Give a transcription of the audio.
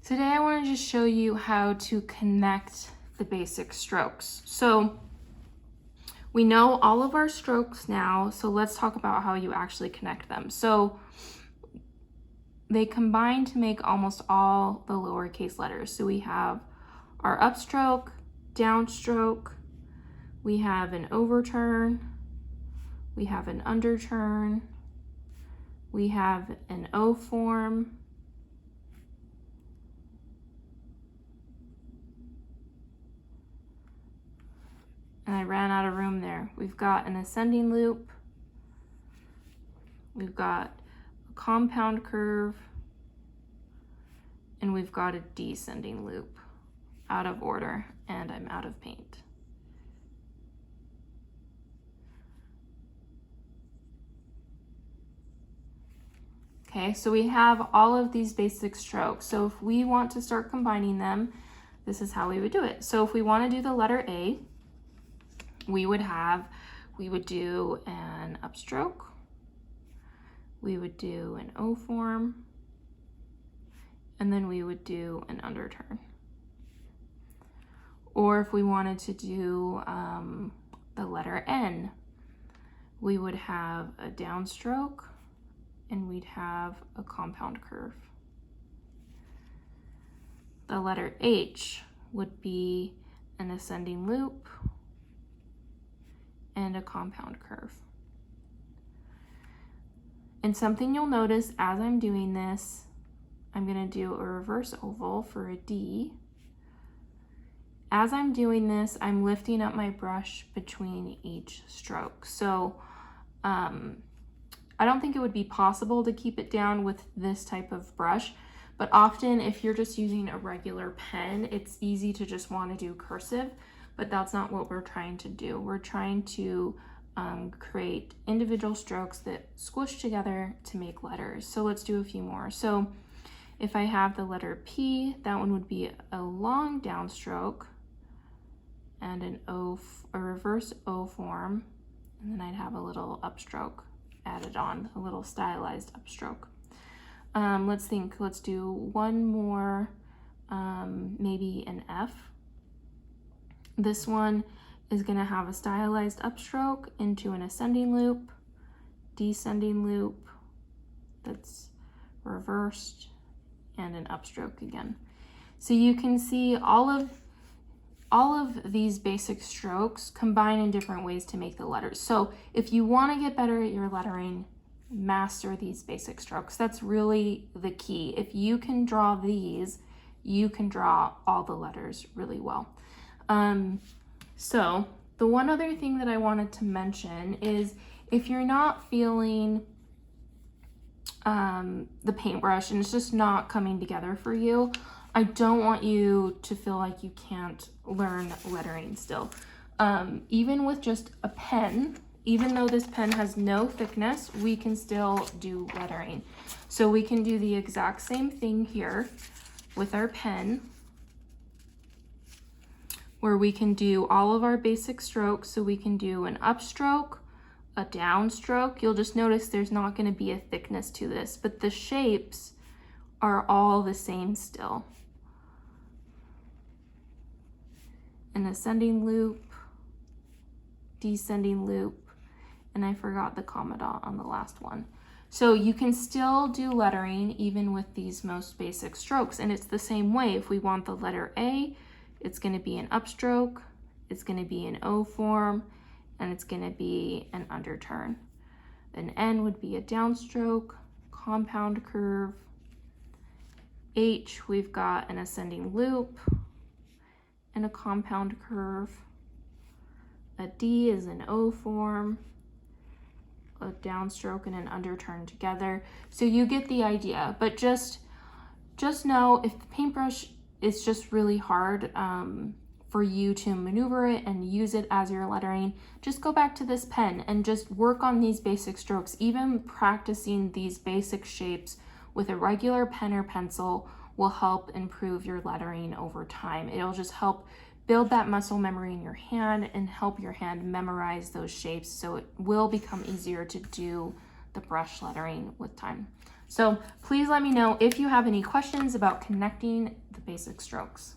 Today I want to just show you how to connect the basic strokes. So we know all of our strokes now, so let's talk about how you actually connect them. So they combine to make almost all the lowercase letters. So we have our upstroke, downstroke, we have an overturn, we have an underturn, we have an O form, and I ran out of room there. We've got an ascending loop, we've got a compound curve, and we've got a descending loop. Out of order, and I'm out of paint. Okay, so we have all of these basic strokes. So if we want to start combining them, this is how we would do it. So if we want to do the letter A, we would do an upstroke, we would do an O form, and then we would do an underturn. Or if we wanted to do the letter N, we would have a downstroke and we'd have a compound curve. The letter H would be an ascending loop and a compound curve. And something you'll notice as I'm doing this, I'm going to do a reverse oval for a D. As I'm doing this, I'm lifting up my brush between each stroke. So I don't think it would be possible to keep it down with this type of brush, but often if you're just using a regular pen, it's easy to just want to do cursive, but that's not what we're trying to do. We're trying to create individual strokes that squish together to make letters. So let's do a few more. So if I have the letter P, that one would be a long downstroke and a reverse O form, and then I'd have a little upstroke added on, a little stylized upstroke. Let's do one more, maybe an F. This one is gonna have a stylized upstroke into an ascending loop, descending loop that's reversed, and an upstroke again. So you can see all of these basic strokes combine in different ways to make the letters. So if you want to get better at your lettering, master these basic strokes. That's really the key. If you can draw these, you can draw all the letters really well. So the one other thing that I wanted to mention is if you're not feeling the paintbrush and it's just not coming together for you, I don't want you to feel like you can't learn lettering still. Even with just a pen, even though this pen has no thickness, we can still do lettering. So we can do the exact same thing here with our pen, where we can do all of our basic strokes. So we can do an upstroke, a downstroke. You'll just notice there's not going to be a thickness to this, but the shapes are all the same still. An ascending loop, descending loop, and I forgot the comma dot on the last one. So you can still do lettering even with these most basic strokes, and it's the same way. If we want the letter A, it's going to be an upstroke, it's going to be an O form, and it's going to be an underturn. An N would be a downstroke, compound curve. H, we've got an ascending loop and a compound curve. A D is an O form, a downstroke and an underturn together. So you get the idea, but just know if the paintbrush is just really hard for you to maneuver it and use it as your lettering, just go back to this pen and just work on these basic strokes. Even practicing these basic shapes with a regular pen or pencil will help improve your lettering over time. It'll just help build that muscle memory in your hand and help your hand memorize those shapes, so it will become easier to do the brush lettering with time. So please let me know if you have any questions about connecting the basic strokes.